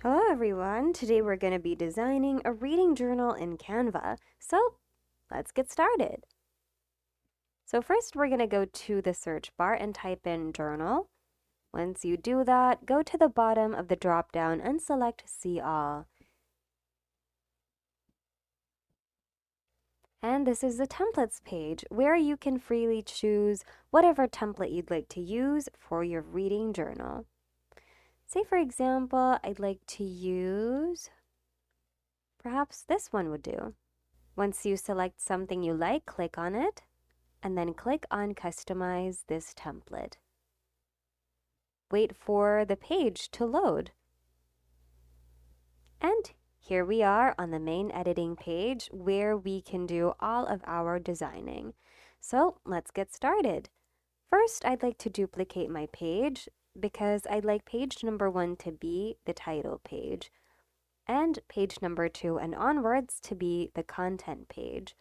Hello everyone! Today we're going to be designing a reading journal in Canva. So let's get started. So first we're going to go to the search bar and type in journal. Once you do that, go to the bottom of the drop down and select See All. And this is the templates page where you can freely choose whatever template you'd like to use for your reading journal. Say for example, I'd like to use, perhaps this one would do. Once you select something you like, click on it, and then click on Customize this template. Wait for the page to load. And here we are on the main editing page where we can do all of our designing. So let's get started. First, I'd like to duplicate my page because I'd like page number 1 to be the title page and page number 2 and onwards to be the content page.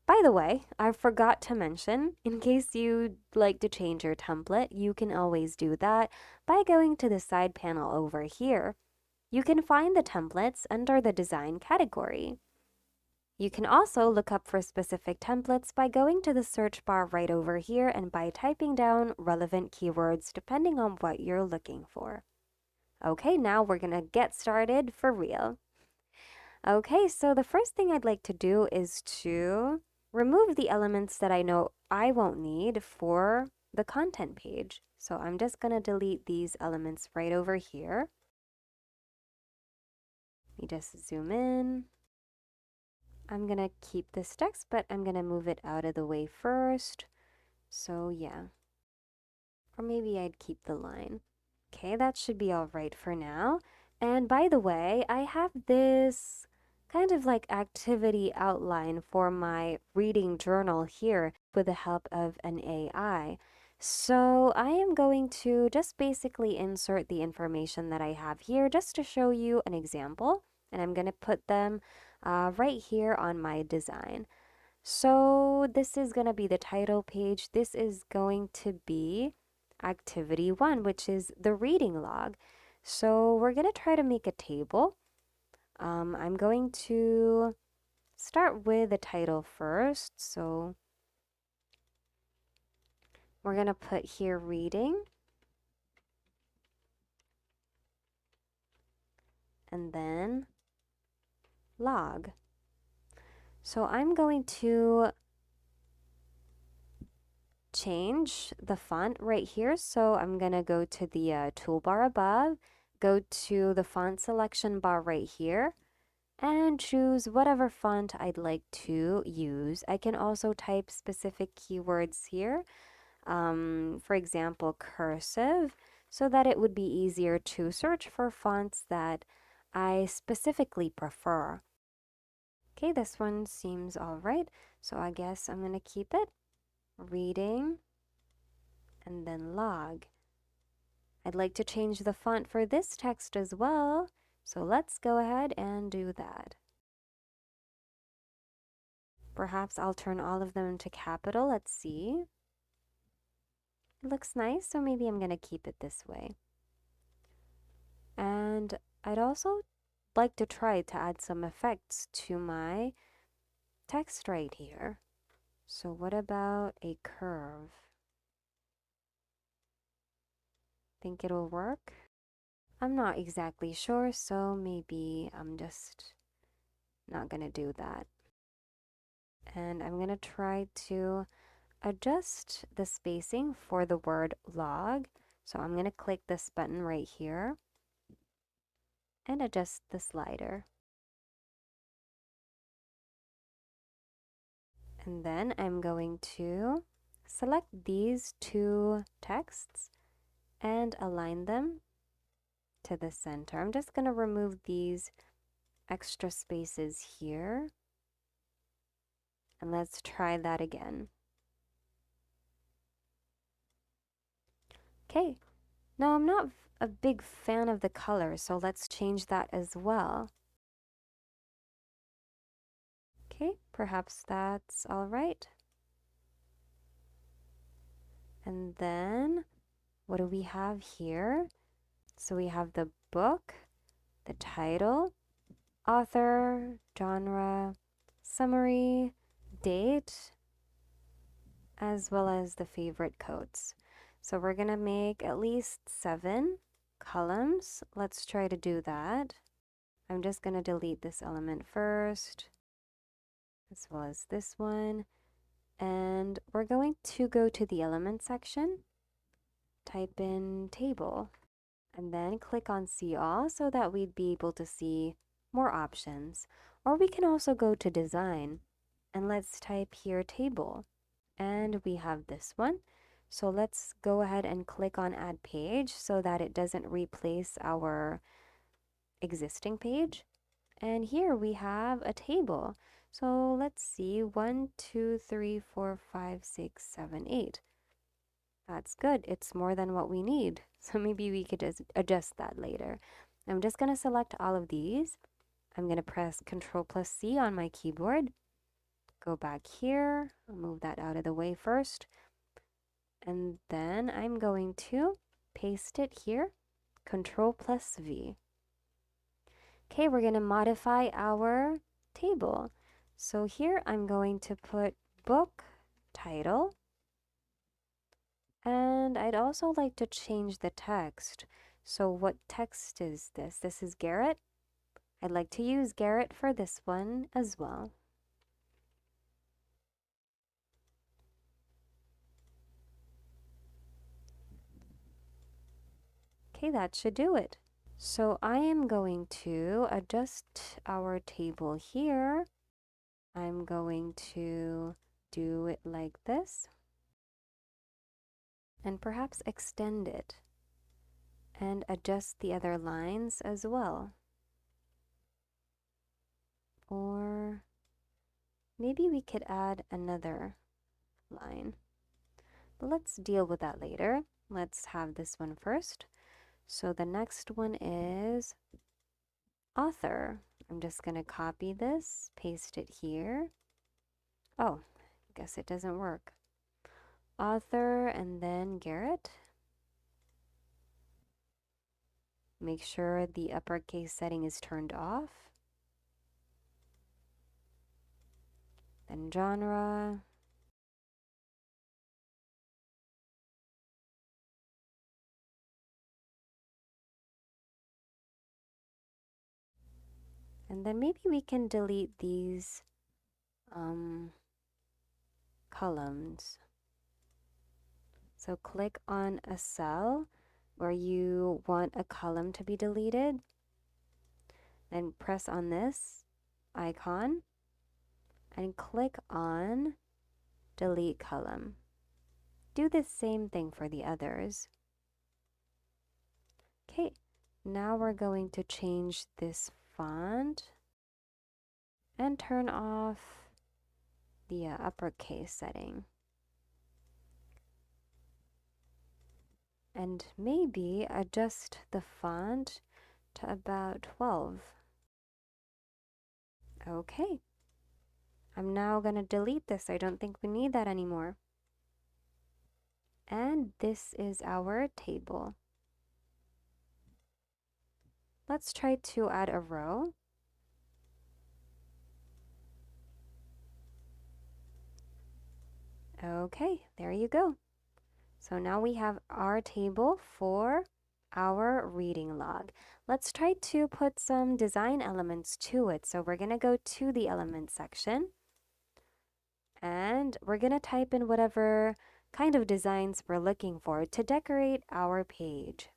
By the way, I forgot to mention, in case you'd like to change your template, you can always do that by going to the side panel over here. You can find the templates under the design category. You can also look up for specific templates by going to the search bar right over here and by typing down relevant keywords depending on what you're looking for. Okay, now we're going to get started for real. Okay, so the first thing I'd like to do is to remove the elements that I know I won't need for the content page. So I'm just going to delete these elements right over here. Let me just zoom in. I'm going to keep this text, but I'm going to move it out of the way first. So yeah. Or maybe I'd keep the line. Okay, that should be all right for now. And by the way, I have this kind of like activity outline for my reading journal here with the help of an AI. So I am going to just basically insert the information that I have here just to show you an example. And I'm going to put them right here on my design. So this is going to be the title page. This is going to be activity 1, which is the reading log. So we're going to try to make a table. I'm going to start with the title first. So we're going to put here reading. And then log. So I'm going to change the font right here. So I'm going to go to the toolbar above, go to the font selection bar right here, and choose whatever font I'd like to use. I can also type specific keywords here, for example, cursive, so that it would be easier to search for fonts that I specifically prefer. Okay, this one seems all right, so I guess I'm going to keep it. Reading, and then log. I'd like to change the font for this text as well, so let's go ahead and do that. Perhaps I'll turn all of them into capital. Let's see. It looks nice, so maybe I'm going to keep it this way. And I'd also like to try to add some effects to my text right here. So what about a curve? Think it'll work? I'm not exactly sure, so maybe I'm just not going to do that. And I'm going to try to adjust the spacing for the word log. So I'm going to click this button right here and adjust the slider. And then I'm going to select these two texts and align them to the center. I'm just going to remove these extra spaces here. And let's try that again. Okay, now I'm not a big fan of the color, so let's change that as well. Okay, perhaps that's all right. And then what do we have here? So we have the book, the title, author, genre, summary, date, as well as the favorite quotes. So we're going to make at least 7 columns. Let's try to do that. I'm just going to delete this element first, as well as this one. And we're going to go to the element section, type in table, and then click on see all so that we'd be able to see more options. Or we can also go to design and let's type here table. And we have this one. So let's go ahead and click on add page so that it doesn't replace our existing page. And here we have a table. So let's see, 1, 2, 3, 4, 5, 6, 7, 8. That's good. It's more than what we need. So maybe we could just adjust that later. I'm just going to select all of these. I'm going to press Control plus C on my keyboard. Go back here. I'll move that out of the way first. And then I'm going to paste it here. Control plus V. Okay, we're going to modify our table. So here I'm going to put book title. And I'd also like to change the text. So what text is this? This is Garrett. I'd like to use Garrett for this one as well. Okay, that should do it. So I am going to adjust our table here. I'm going to do it like this and perhaps extend it and adjust the other lines as well. Or maybe we could add another line. But let's deal with that later. Let's have this one first. So the next one is author. I'm just going to copy this, paste it here. Oh, I guess it doesn't work. Author and then Garrett. Make sure the uppercase setting is turned off. Then genre. And then maybe we can delete these columns. So click on a cell where you want a column to be deleted. Then press on this icon and click on delete column. Do the same thing for the others. Okay, now we're going to change this font and turn off the uppercase setting. And maybe adjust the font to about 12. Okay. I'm now going to delete this. I don't think we need that anymore. And this is our table. Let's try to add a row. Okay, there you go. So now we have our table for our reading log. Let's try to put some design elements to it. So we're going to go to the element section and we're going to type in whatever kind of designs we're looking for to decorate our page.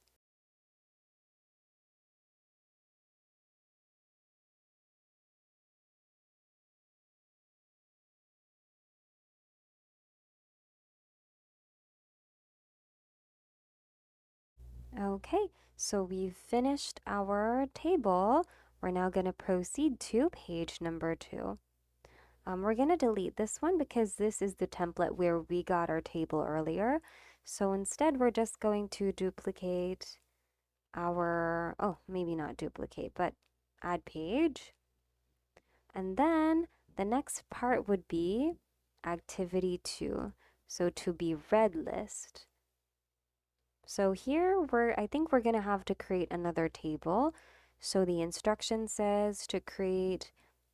Okay, so we've finished our table. We're now going to proceed to page number 2. We're going to delete this one because this is the template where we got our table earlier. So instead, we're just going to duplicate our, oh, maybe not duplicate, but add page. And then the next part would be activity 2. So to be read list. So here I think we're going to have to create another table. So the instruction says to create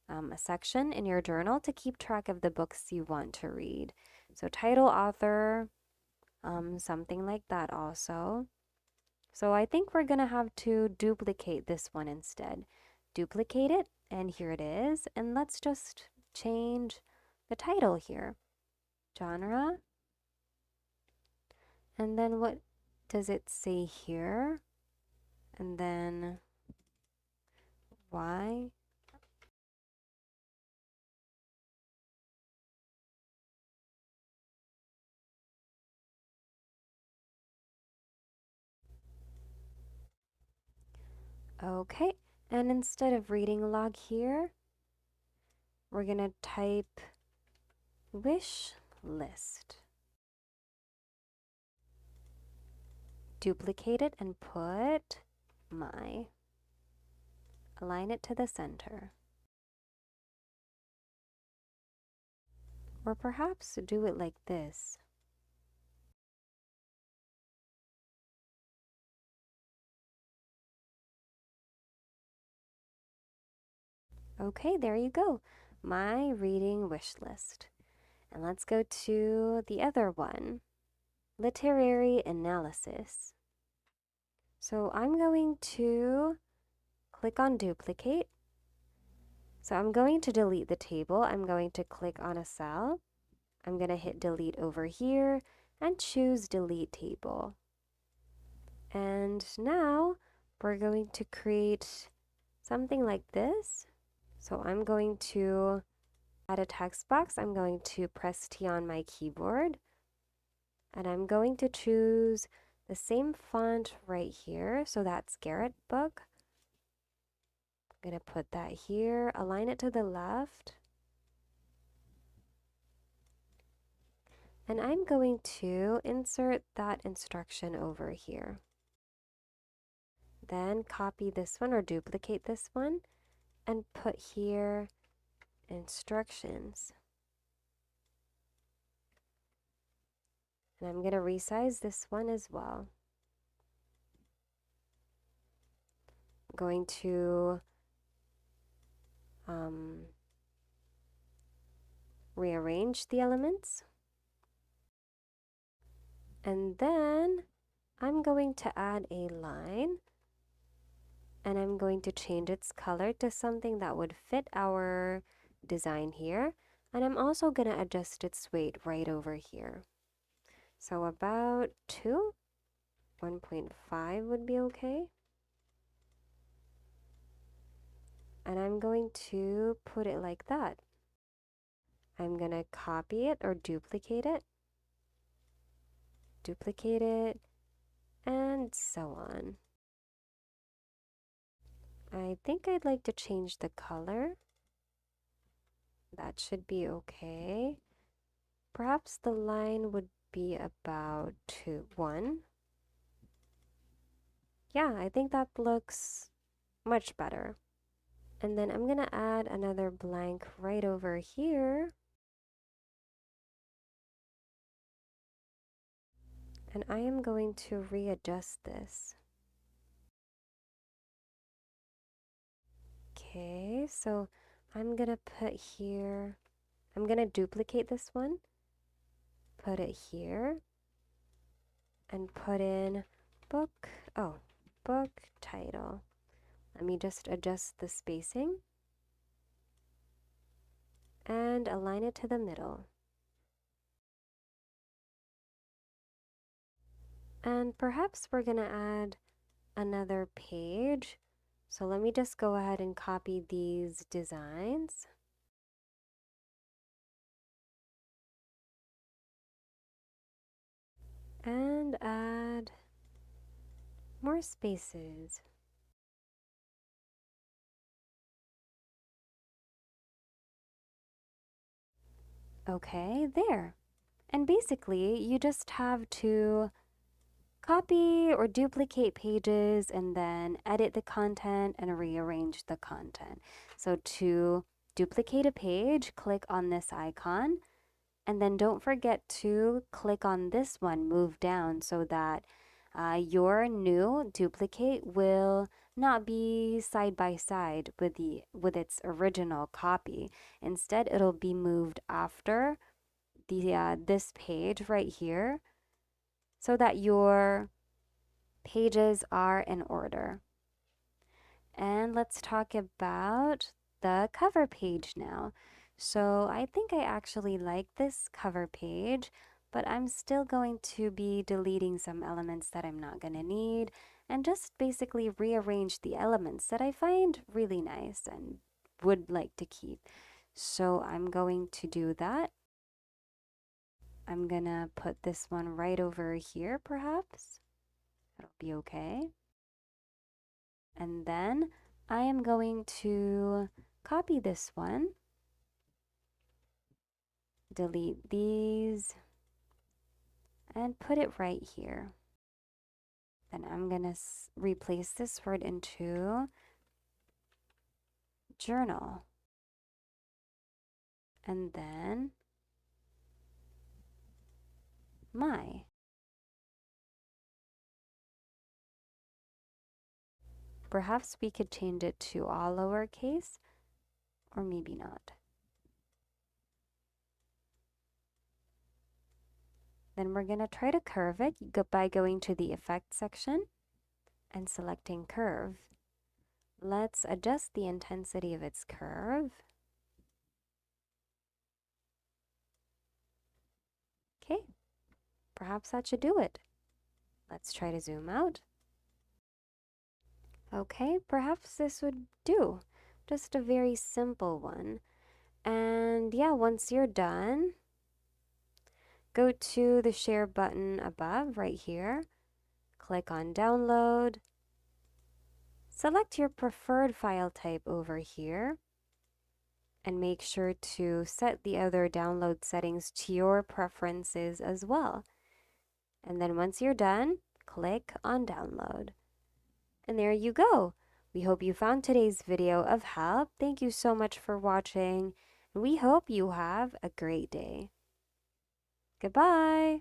a section in your journal to keep track of the books you want to read. So title, author, something like that also. So I think we're going to have to duplicate this one instead. Duplicate it, and here it is. And let's just change the title here. Genre. And then what does it say here? And then why? Okay, and instead of reading log here, we're going to type wish list. Duplicate it and put my. Align it to the center. Or perhaps do it like this. Okay, there you go. My reading wish list. And let's go to the other one, literary analysis. So I'm going to click on duplicate. So I'm going to delete the table. I'm going to click on a cell. I'm going to hit delete over here and choose delete table. And now we're going to create something like this. So I'm going to add a text box. I'm going to press T on my keyboard. And I'm going to choose the same font right here. So that's Garrett book. I'm going to put that here, align it to the left. And I'm going to insert that instruction over here. Then copy this one or duplicate this one and put here instructions. And I'm going to resize this one as well. I'm going to rearrange the elements. And then I'm going to add a line. And I'm going to change its color to something that would fit our design here. And I'm also going to adjust its weight right over here. So about 2, 1.5 would be okay. And I'm going to put it like that. I'm going to copy it or duplicate it, and so on. I think I'd like to change the color. That should be okay. Perhaps the line would be about 1. Yeah, I think that looks much better. And then I'm going to add another blank right over here. And I am going to readjust this. Okay, so I'm going to put here, I'm going to duplicate this one, put it here, and put in book title. Let me just adjust the spacing and align it to the middle. And perhaps we're going to add another page. So let me just go ahead and copy these designs. And add more spaces. Okay, there. And basically, you just have to copy or duplicate pages and then edit the content and rearrange the content. So to duplicate a page, click on this icon, and then don't forget to click on this one, move down, so that your new duplicate will not be side by side with its original copy. Instead, it'll be moved after the this page right here so that your pages are in order. And let's talk about the cover page now. So I think I actually like this cover page, but I'm still going to be deleting some elements that I'm not going to need and just basically rearrange the elements that I find really nice and would like to keep. So I'm going to do that. I'm going to put this one right over here, perhaps. That'll be okay. And then I am going to copy this one, delete these, and put it right here. Then I'm going to replace this word into journal. And then my. Perhaps we could change it to all lowercase, or maybe not. Then we're going to try to curve it by going to the Effect section and selecting Curve. Let's adjust the intensity of its curve. Okay, perhaps that should do it. Let's try to zoom out. Okay, perhaps this would do. Just a very simple one. And yeah, once you're done, go to the share button above right here. Click on download. Select your preferred file type over here. And make sure to set the other download settings to your preferences as well. And then once you're done, click on download. And there you go. We hope you found today's video of help. Thank you so much for watching. We hope you have a great day. Goodbye.